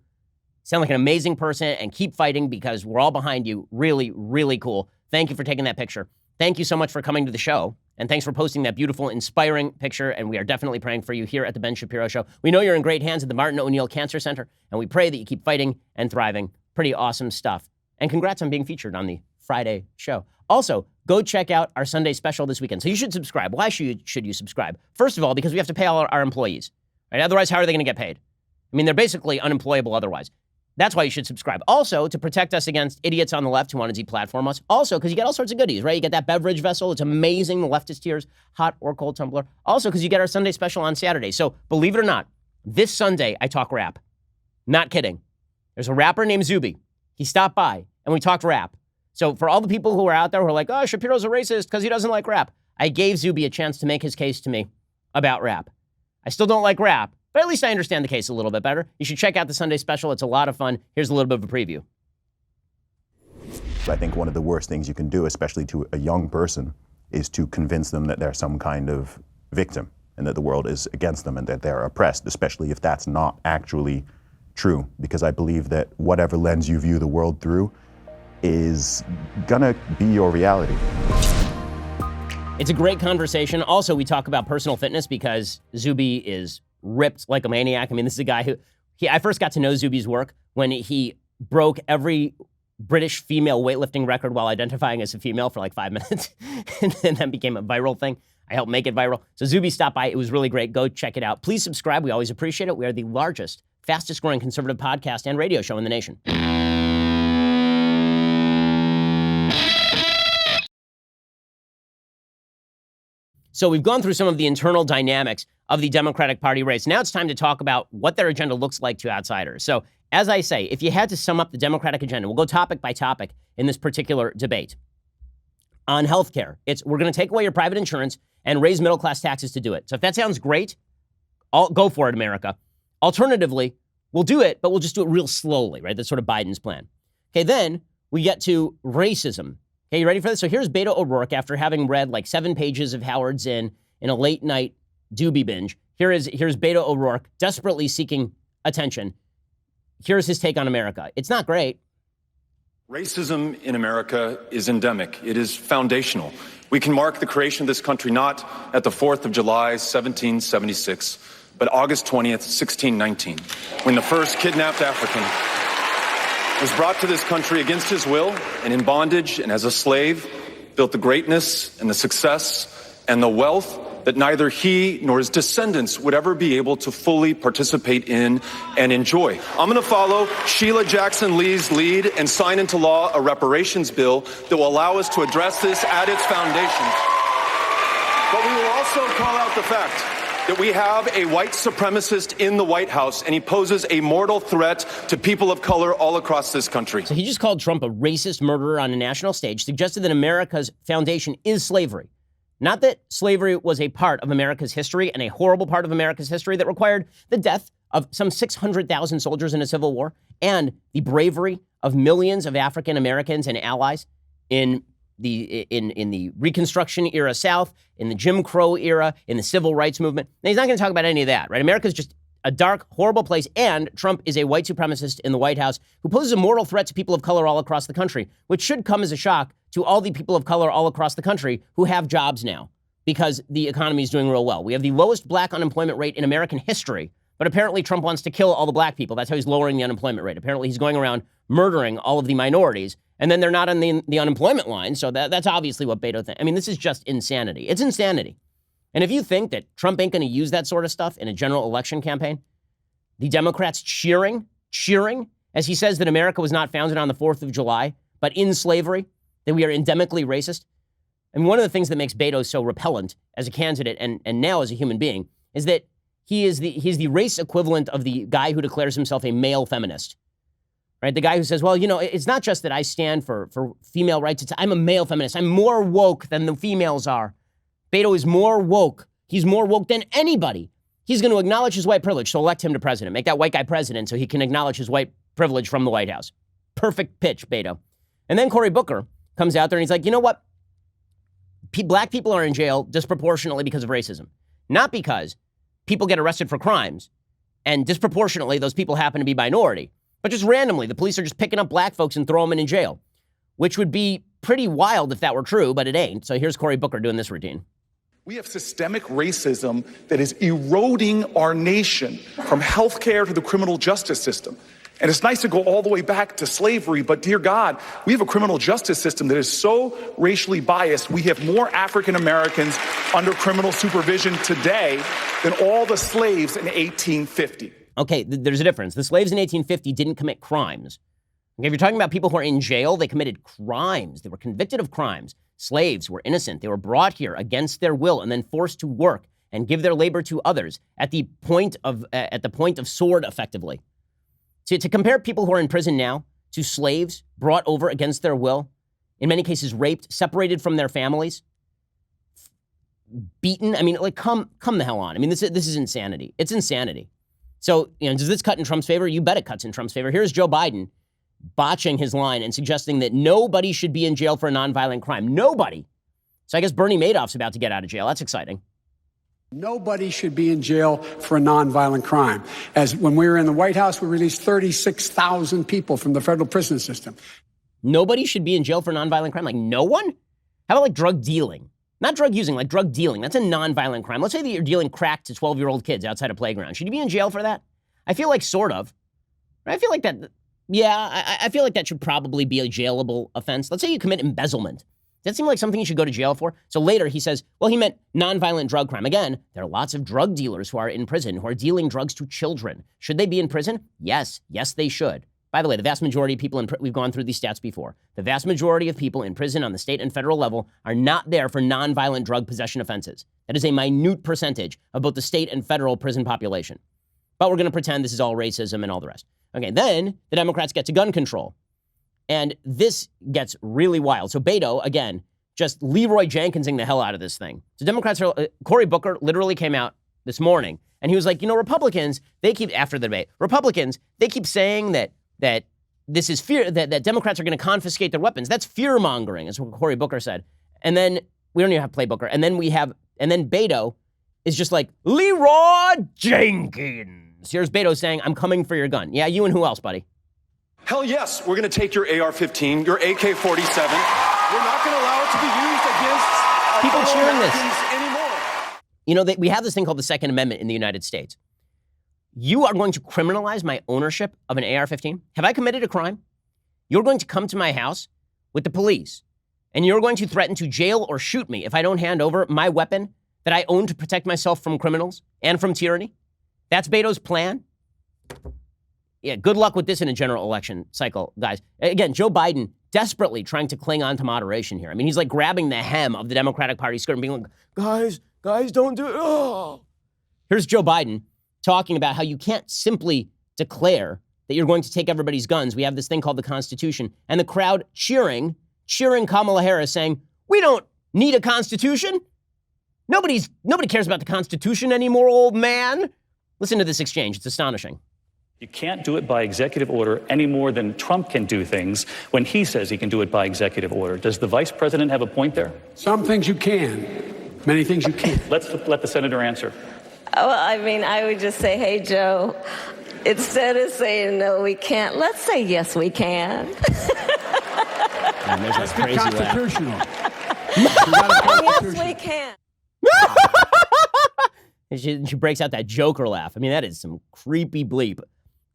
Sound like an amazing person, and keep fighting because we're all behind you. Really, really cool. Thank you for taking that picture. Thank you so much for coming to the show, and thanks for posting that beautiful, inspiring picture, and we are definitely praying for you here at the Ben Shapiro Show. We know you're in great hands at the Martin O'Neill Cancer Center, and we pray that you keep fighting and thriving. Pretty awesome stuff. And congrats on being featured on the Friday show. Also, go check out our Sunday special this weekend. So you should subscribe. Why should you subscribe? First of all, because we have to pay all our employees. Right? Otherwise, how are they going to get paid? I mean, they're basically unemployable otherwise. That's why you should subscribe. Also, to protect us against idiots on the left who want to deplatform us. Also, because you get all sorts of goodies, right? You get that beverage vessel. It's amazing. The leftist tears, hot or cold tumbler. Also, because you get our Sunday special on Saturday. So believe it or not, this Sunday, I talk rap. Not kidding. There's a rapper named Zuby. He stopped by, and we talked rap. So for all the people who are out there who are like, oh, Shapiro's a racist because he doesn't like rap, I gave Zuby a chance to make his case to me about rap. I still don't like rap, but at least I understand the case a little bit better. You should check out the Sunday special. It's a lot of fun. Here's a little bit of a preview. I think one of the worst things you can do, especially to a young person, is to convince them that they're some kind of victim and that the world is against them and that they're oppressed, especially if that's not actually true. Because I believe that whatever lens you view the world through is gonna be your reality. It's a great conversation. Also, we talk about personal fitness because Zuby is ripped like a maniac. I mean, this is a guy who, I first got to know Zuby's work when he broke every British female weightlifting record while identifying as a female for like 5 minutes. And then that became a viral thing. I helped make it viral. So Zuby stopped by. It was really great. Go check it out. Please subscribe. We always appreciate it. We are the largest, fastest growing conservative podcast and radio show in the nation. So we've gone through some of the internal dynamics of the Democratic Party race. Now it's time to talk about what their agenda looks like to outsiders. So as I say, if you had to sum up the Democratic agenda, we'll go topic by topic in this particular debate. On healthcare, we're going to take away your private insurance and raise middle-class taxes to do it. So if that sounds great, go for it, America. Alternatively, we'll do it, but we'll just do it real slowly, right? That's sort of Biden's plan. Okay, then we get to racism. Okay, you ready for this? So here's Beto O'Rourke after having read like 7 pages of Howard Zinn in a late night doobie binge. Here's Beto O'Rourke desperately seeking attention. Here's his take on America. It's not great. Racism in America is endemic. It is foundational. We can mark the creation of this country not at the 4th of July, 1776, but August 20th, 1619, when the first kidnapped African was brought to this country against his will and in bondage and as a slave, built the greatness and the success and the wealth that neither he nor his descendants would ever be able to fully participate in and enjoy. I'm going to follow Sheila Jackson Lee's lead and sign into law a reparations bill that will allow us to address this at its foundations. But we will also call out the fact that we have a white supremacist in the White House, and he poses a mortal threat to people of color all across this country. So he just called Trump a racist murderer on a national stage, suggested that America's foundation is slavery. Not that slavery was a part of America's history and a horrible part of America's history that required the death of some 600,000 soldiers in a civil war and the bravery of millions of African Americans and allies in the Reconstruction era South, in the Jim Crow era, in the Civil Rights Movement. Now, he's not going to talk about any of that, right? America's just a dark, horrible place, and Trump is a white supremacist in the White House who poses a moral threat to people of color all across the country, which should come as a shock to all the people of color all across the country who have jobs now because the economy is doing real well. We have the lowest black unemployment rate in American history, but apparently Trump wants to kill all the black people. That's how he's lowering the unemployment rate. Apparently he's going around murdering all of the minorities, and then they're not on the unemployment line, so that's obviously what Beto thinks. I mean, this is just insanity. It's insanity. And if you think that Trump ain't going to use that sort of stuff in a general election campaign, the Democrats cheering, as he says that America was not founded on the 4th of July, but in slavery, that we are endemically racist. And one of the things that makes Beto so repellent as a candidate and now as a human being is that he's the race equivalent of the guy who declares himself a male feminist. Right? The guy who says, well, you know, it's not just that I stand for female rights. I'm a male feminist. I'm more woke than the females are. Beto is more woke. He's more woke than anybody. He's going to acknowledge his white privilege, so elect him to president. Make that white guy president so he can acknowledge his white privilege from the White House. Perfect pitch, Beto. And then Cory Booker comes out there and he's like, you know what? Black people are in jail disproportionately because of racism. Not because people get arrested for crimes, and disproportionately those people happen to be minority, but just randomly, the police are just picking up black folks and throwing them in jail, which would be pretty wild if that were true, but it ain't. So here's Cory Booker doing this routine. We have systemic racism that is eroding our nation from healthcare to the criminal justice system. And it's nice to go all the way back to slavery, but dear God, we have a criminal justice system that is so racially biased. We have more African Americans under criminal supervision today than all the slaves in 1850. Okay, there's a difference. The slaves in 1850 didn't commit crimes. Okay, if you're talking about people who are in jail, they committed crimes. They were convicted of crimes. Slaves were innocent. They were brought here against their will and then forced to work and give their labor to others at the point of sword, effectively. To compare people who are in prison now to slaves brought over against their will, in many cases raped, separated from their families, beaten. I mean, like, come the hell on. I mean, this is insanity. It's insanity. So, you know, does this cut in Trump's favor? You bet it cuts in Trump's favor. Here's Joe Biden botching his line and suggesting that nobody should be in jail for a nonviolent crime. Nobody. So I guess Bernie Madoff's about to get out of jail. That's exciting. Nobody should be in jail for a nonviolent crime. As when we were in the White House, we released 36,000 people from the federal prison system. Nobody should be in jail for nonviolent crime? Like no one? How about like drug dealing? Not drug using, like drug dealing. That's a nonviolent crime. Let's say that you're dealing crack to 12-year-old kids outside a playground. Should you be in jail for that? I feel like sort of. I feel like that, yeah, I feel like that should probably be a jailable offense. Let's say you commit embezzlement. Does that seem like something you should go to jail for? So later he says, well, he meant nonviolent drug crime. Again, there are lots of drug dealers who are in prison who are dealing drugs to children. Should they be in prison? Yes, they should. By the way, the vast majority of people we've gone through these stats before. The vast majority of people in prison on the state and federal level are not there for nonviolent drug possession offenses. That is a minute percentage of both the state and federal prison population. But we're going to pretend this is all racism and all the rest. Okay, then the Democrats get to gun control. And this gets really wild. So Beto, again, just Leroy Jenkinsing the hell out of this thing. So Democrats Cory Booker literally came out this morning and he was like, you know, Republicans, after the debate, they keep saying that this is fear, that Democrats are going to confiscate their weapons. That's fear mongering, is what Cory Booker said. And then we don't even have to play Booker. And then Beto is just like, Leroy Jenkins. Here's Beto saying, I'm coming for your gun. Yeah, you and who else, buddy? Hell yes, we're going to take your AR-15, your AK-47. We're not going to allow it to be used against people cheering this anymore. You know, we have this thing called the Second Amendment in the United States. You are going to criminalize my ownership of an AR-15? Have I committed a crime? You're going to come to my house with the police, and you're going to threaten to jail or shoot me if I don't hand over my weapon that I own to protect myself from criminals and from tyranny? That's Beto's plan? Yeah, good luck with this in a general election cycle, guys. Again, Joe Biden desperately trying to cling on to moderation here. I mean, he's like grabbing the hem of the Democratic Party skirt and being like, guys, don't do it. Oh. Here's Joe Biden talking about how you can't simply declare that you're going to take everybody's guns. We have this thing called the Constitution. And the crowd cheering Kamala Harris saying, we don't need a Constitution. Nobody cares about the Constitution anymore, old man. Listen to this exchange. It's astonishing. You can't do it by executive order any more than Trump can do things when he says he can do it by executive order. Does the vice president have a point there? Some things you can, many things you can't. Let's let the senator answer. Well, I mean, I would just say, hey, Joe, instead of saying no, we can't, let's say yes, we can. That's crazy constitutional. Yes, we can. And she breaks out that Joker laugh. I mean, that is some creepy bleep.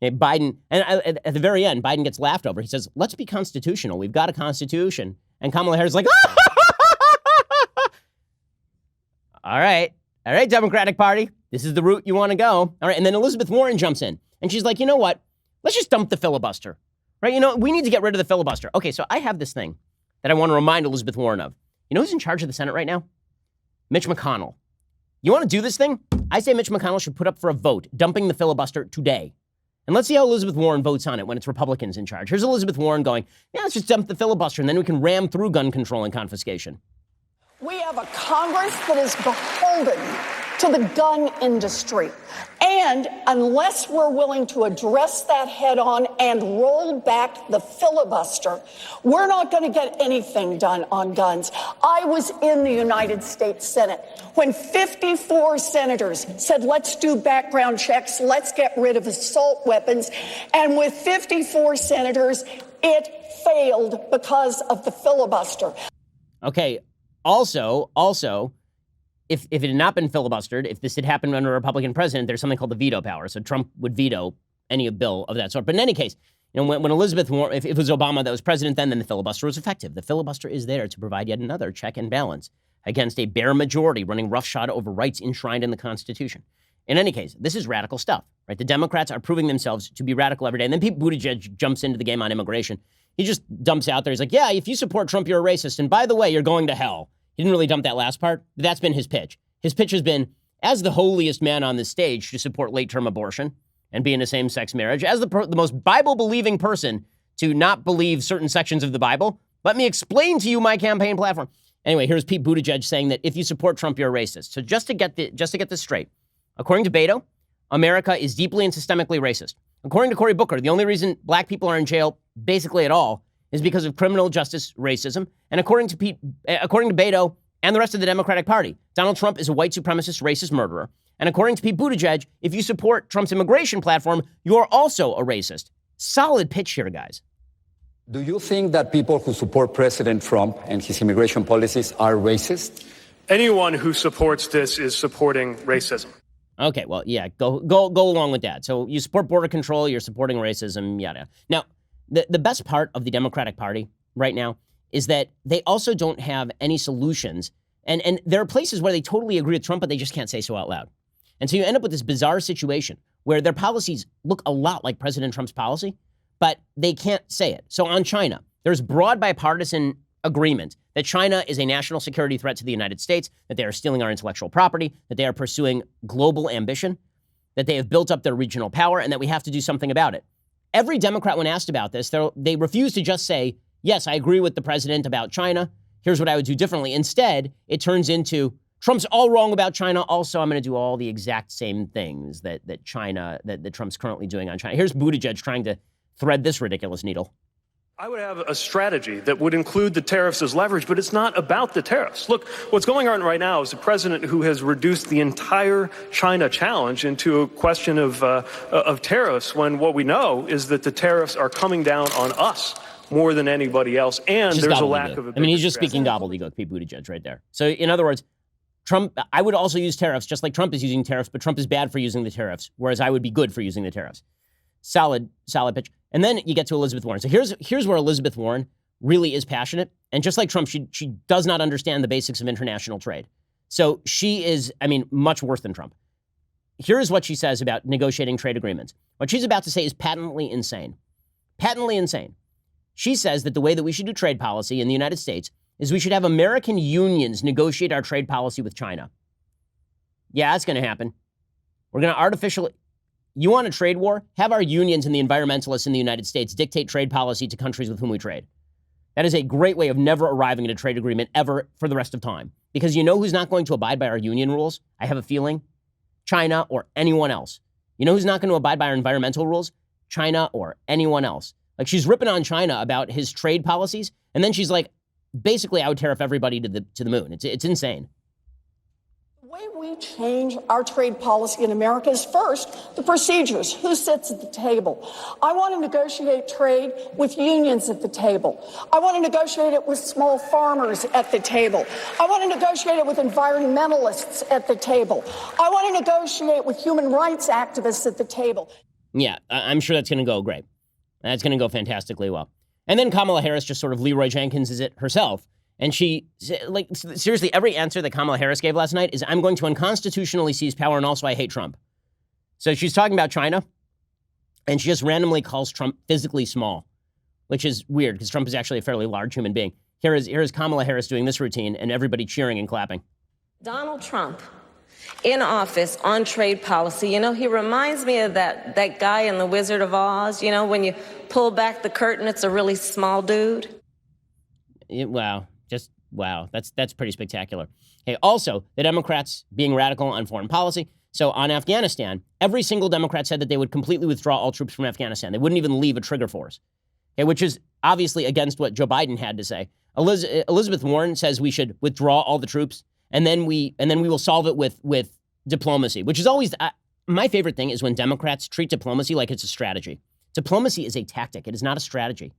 And Biden, and at the very end, Biden gets laughed over. He says, let's be constitutional. We've got a constitution. And Kamala Harris is like, all right, Democratic Party. This is the route you want to go. All right, and then Elizabeth Warren jumps in. And she's like, you know what? Let's just dump the filibuster. Right? You know, we need to get rid of the filibuster. Okay, so I have this thing that I want to remind Elizabeth Warren of. You know who's in charge of the Senate right now? Mitch McConnell. You want to do this thing? I say Mitch McConnell should put up for a vote, dumping the filibuster today. And let's see how Elizabeth Warren votes on it when it's Republicans in charge. Here's Elizabeth Warren going, yeah, let's just dump the filibuster, and then we can ram through gun control and confiscation. We have a Congress that is beholden to the gun industry. And unless we're willing to address that head on and roll back the filibuster, we're not going to get anything done on guns. I was in the United States Senate when 54 senators said, let's do background checks, let's get rid of assault weapons. And with 54 senators, it failed because of the filibuster. Okay. Also, if it had not been filibustered, if this had happened under a Republican president, there's something called the veto power. So Trump would veto any bill of that sort. But in any case, you know, when Elizabeth Warren, if it was Obama that was president then the filibuster was effective. The filibuster is there to provide yet another check and balance against a bare majority running roughshod over rights enshrined in the Constitution. In any case, this is radical stuff, right? The Democrats are proving themselves to be radical every day. And then Pete Buttigieg jumps into the game on immigration. He just dumps out there. He's like, yeah, if you support Trump, you're a racist. And by the way, you're going to hell. He didn't really dump that last part. But that's been his pitch. His pitch has been, as the holiest man on this stage to support late-term abortion and be in a same-sex marriage, as the most Bible-believing person to not believe certain sections of the Bible, let me explain to you my campaign platform. Anyway, here's Pete Buttigieg saying that if you support Trump, you're a racist. So just to get this straight, according to Beto, America is deeply and systemically racist. According to Cory Booker, the only reason black people are in jail basically at all is because of criminal justice racism. And according to Beto and the rest of the Democratic Party, Donald Trump is a white supremacist racist murderer. And according to Pete Buttigieg, if you support Trump's immigration platform, you're also a racist. Solid pitch here, guys. Do you think that people who support President Trump and his immigration policies are racist? Anyone who supports this is supporting racism. Okay, well, yeah, go along with that. So you support border control, you're supporting racism, yada. Now, the best part of the Democratic Party right now is that they also don't have any solutions. And there are places where they totally agree with Trump, but they just can't say so out loud. And so you end up with this bizarre situation where their policies look a lot like President Trump's policy, but they can't say it. So on China, there's broad bipartisan agreement that China is a national security threat to the United States, that they are stealing our intellectual property, that they are pursuing global ambition, that they have built up their regional power, and that we have to do something about it. Every Democrat, when asked about this, they refuse to just say, yes, I agree with the president about China. Here's what I would do differently. Instead, it turns into, Trump's all wrong about China. Also, I'm going to do all the exact same things that Trump's currently doing on China. Here's Buttigieg trying to thread this ridiculous needle. I would have a strategy that would include the tariffs as leverage, but it's not about the tariffs. Look, what's going on right now is a president who has reduced the entire China challenge into a question of tariffs, when what we know is that the tariffs are coming down on us more than anybody else, and there's a lack of a I mean, he's just speaking gobbledygook, Pete Buttigieg right there. So in other words, Trump, I would also use tariffs just like Trump is using tariffs, but Trump is bad for using the tariffs, whereas I would be good for using the tariffs. Solid pitch. And then you get to Elizabeth Warren. So here's where Elizabeth Warren really is passionate. And just like Trump, she does not understand the basics of international trade. So she is, much worse than Trump. Here's what she says about negotiating trade agreements. What she's about to say is patently insane. Patently insane. She says that the way that we should do trade policy in the United States is we should have American unions negotiate our trade policy with China. Yeah, that's going to happen. We're going to artificially... You want a trade war? Have our unions and the environmentalists in the United States dictate trade policy to countries with whom we trade. That is a great way of never arriving at a trade agreement ever for the rest of time. Because you know who's not going to abide by our union rules? I have a feeling. China or anyone else. You know who's not going to abide by our environmental rules? China or anyone else. Like, she's ripping on China about his trade policies, and then she's like, basically, I would tariff everybody to the moon. It's insane. The way we change our trade policy in America is first, the procedures. Who sits at the table? I want to negotiate trade with unions at the table. I want to negotiate it with small farmers at the table. I want to negotiate it with environmentalists at the table. I want to negotiate with human rights activists at the table. Yeah, I'm sure that's going to go great. That's going to go fantastically well. And then Kamala Harris just sort of Leroy Jenkins is it herself. And she, like, seriously, every answer that Kamala Harris gave last night is, I'm going to unconstitutionally seize power, and also I hate Trump. So she's talking about China, and she just randomly calls Trump physically small, which is weird because Trump is actually a fairly large human being. Here is Kamala Harris doing this routine, and everybody cheering and clapping. Donald Trump in office on trade policy, he reminds me of that guy in The Wizard of Oz. When you pull back the curtain, it's a really small dude. Wow. Wow, that's pretty spectacular. Hey, also, the Democrats being radical on foreign policy. So on Afghanistan, every single Democrat said that they would completely withdraw all troops from Afghanistan. They wouldn't even leave a trigger force, okay, which is obviously against what Joe Biden had to say. Elizabeth Warren says we should withdraw all the troops, and then we will solve it with diplomacy, which is always my favorite thing is when Democrats treat diplomacy like it's a strategy. Diplomacy is a tactic. It is not a strategy.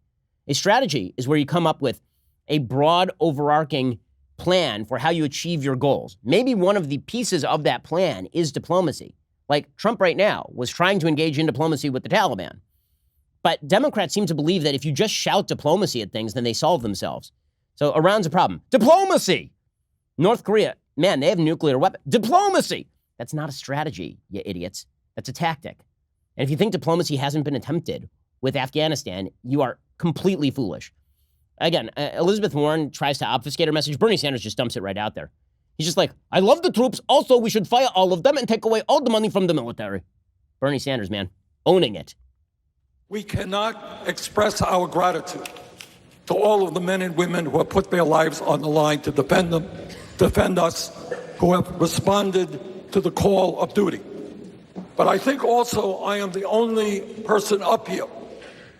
A strategy is where you come up with a broad, overarching plan for how you achieve your goals. Maybe one of the pieces of that plan is diplomacy. Like Trump right now was trying to engage in diplomacy with the Taliban. But Democrats seem to believe that if you just shout diplomacy at things, then they solve themselves. So Iran's a problem. Diplomacy! North Korea, man, they have nuclear weapons. Diplomacy! That's not a strategy, you idiots. That's a tactic. And if you think diplomacy hasn't been attempted with Afghanistan, you are completely foolish. Again, Elizabeth Warren tries to obfuscate her message. Bernie Sanders just dumps it right out there. He's just like, I love the troops. Also, we should fire all of them and take away all the money from the military. Bernie Sanders, man, owning it. We cannot express our gratitude to all of the men and women who have put their lives on the line to defend us, who have responded to the call of duty. But I think also I am the only person up here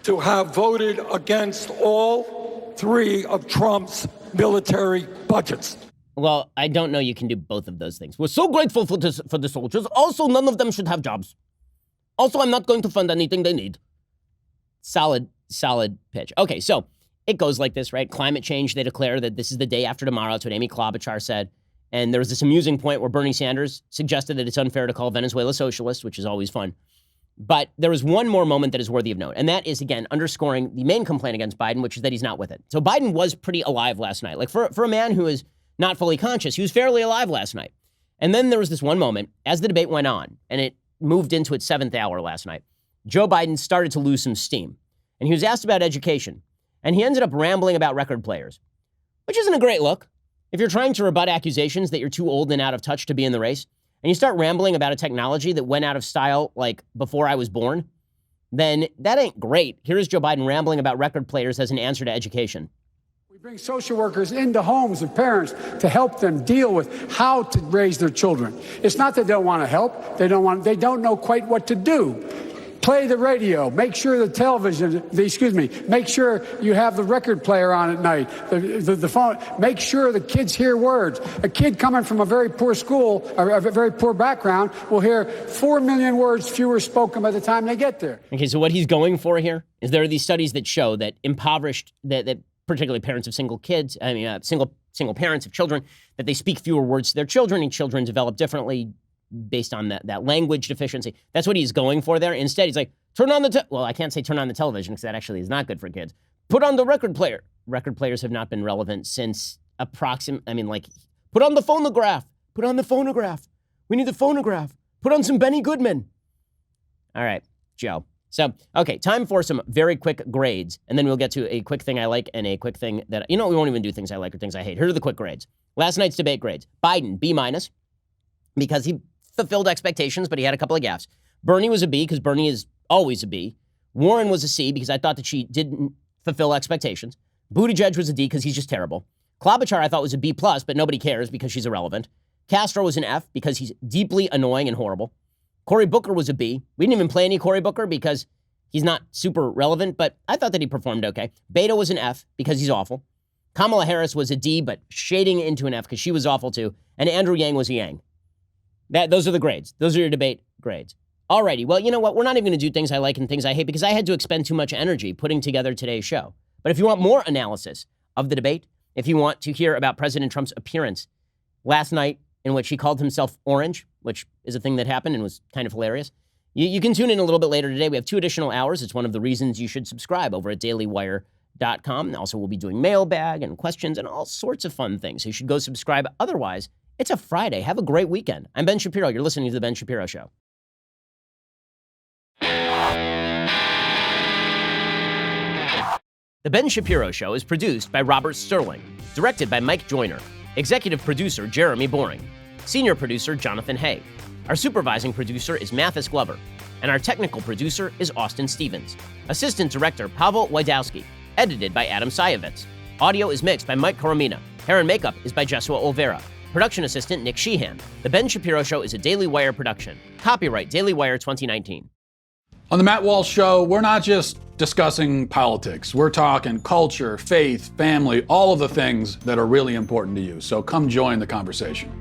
to have voted against all three of Trump's military budgets. Well, I don't know you can do both of those things. We're so grateful for the soldiers. Also, none of them should have jobs. Also, I'm not going to fund anything they need. Solid pitch. Okay, so it goes like this, right? Climate change, they declare that this is the day after tomorrow. That's what Amy Klobuchar said. And there was this amusing point where Bernie Sanders suggested that it's unfair to call Venezuela socialist, which is always fun. But there is one more moment that is worthy of note, and that is, again, underscoring the main complaint against Biden, which is that he's not with it. So Biden was pretty alive last night. Like, for a man who is not fully conscious, he was fairly alive last night. And then there was this one moment, as the debate went on, and it moved into its 7th hour last night, Joe Biden started to lose some steam. And he was asked about education, and he ended up rambling about record players, which isn't a great look. If you're trying to rebut accusations that you're too old and out of touch to be in the race, and you start rambling about a technology that went out of style like before I was born, then that ain't great. Here's Joe Biden rambling about record players as an answer to education. We bring social workers into homes of parents to help them deal with how to raise their children. It's not that they don't want to help. They don't know quite what to do. Play the radio. Make sure the television, make sure you have the record player on at night, the phone. Make sure the kids hear words. A kid coming from a very poor school, or a very poor background, will hear 4 million words fewer spoken by the time they get there. Okay, so what he's going for here is there are these studies that show that impoverished, that particularly parents of single kids, single parents of children, that they speak fewer words to their children, and children develop differently based on that language deficiency. That's what he's going for there. Instead, he's like, turn on well, I can't say turn on the television because that actually is not good for kids. Put on the record player. Record players have not been relevant since put on the phonograph. Put on the phonograph. We need the phonograph. Put on some Benny Goodman. All right, Joe. So, okay, time for some very quick grades, and then we'll get to a quick thing I like and a quick thing that, we won't even do things I like or things I hate. Here are the quick grades. Last night's debate grades. Biden, B-, because he fulfilled expectations, but he had a couple of gaffes. Bernie was a B because Bernie is always a B. Warren was a C because I thought that she didn't fulfill expectations. Buttigieg was a D because he's just terrible. Klobuchar I thought was a B+, but nobody cares because she's irrelevant. Castro was an F because he's deeply annoying and horrible. Cory Booker was a B. We didn't even play any Cory Booker because he's not super relevant, but I thought that he performed okay. Beto was an F because he's awful. Kamala Harris was a D, but shading into an F because she was awful too. And Andrew Yang was a Yang. Those are the grades. Those are your debate grades. Alrighty, well, you know what? We're not even going to do things I like and things I hate because I had to expend too much energy putting together today's show. But if you want more analysis of the debate, if you want to hear about President Trump's appearance last night in which he called himself orange, which is a thing that happened and was kind of hilarious, you can tune in a little bit later today. We have 2 additional hours. It's one of the reasons you should subscribe over at dailywire.com. And also, we'll be doing mailbag and questions and all sorts of fun things. So you should go subscribe. Otherwise, it's a Friday. Have a great weekend. I'm Ben Shapiro. You're listening to The Ben Shapiro Show. The Ben Shapiro Show is produced by Robert Sterling, directed by Mike Joyner, executive producer Jeremy Boring, senior producer Jonathan Hay. Our supervising producer is Mathis Glover, and our technical producer is Austin Stevens. Assistant director Pavel Wydowski, edited by Adam Sayevitz. Audio is mixed by Mike Coromina. Hair and makeup is by Jesua Olvera. Production assistant Nick Sheehan. The Ben Shapiro Show is a Daily Wire production. Copyright Daily Wire 2019. On the Matt Walsh Show, we're not just discussing politics. We're talking culture, faith, family, all of the things that are really important to you. So come join the conversation.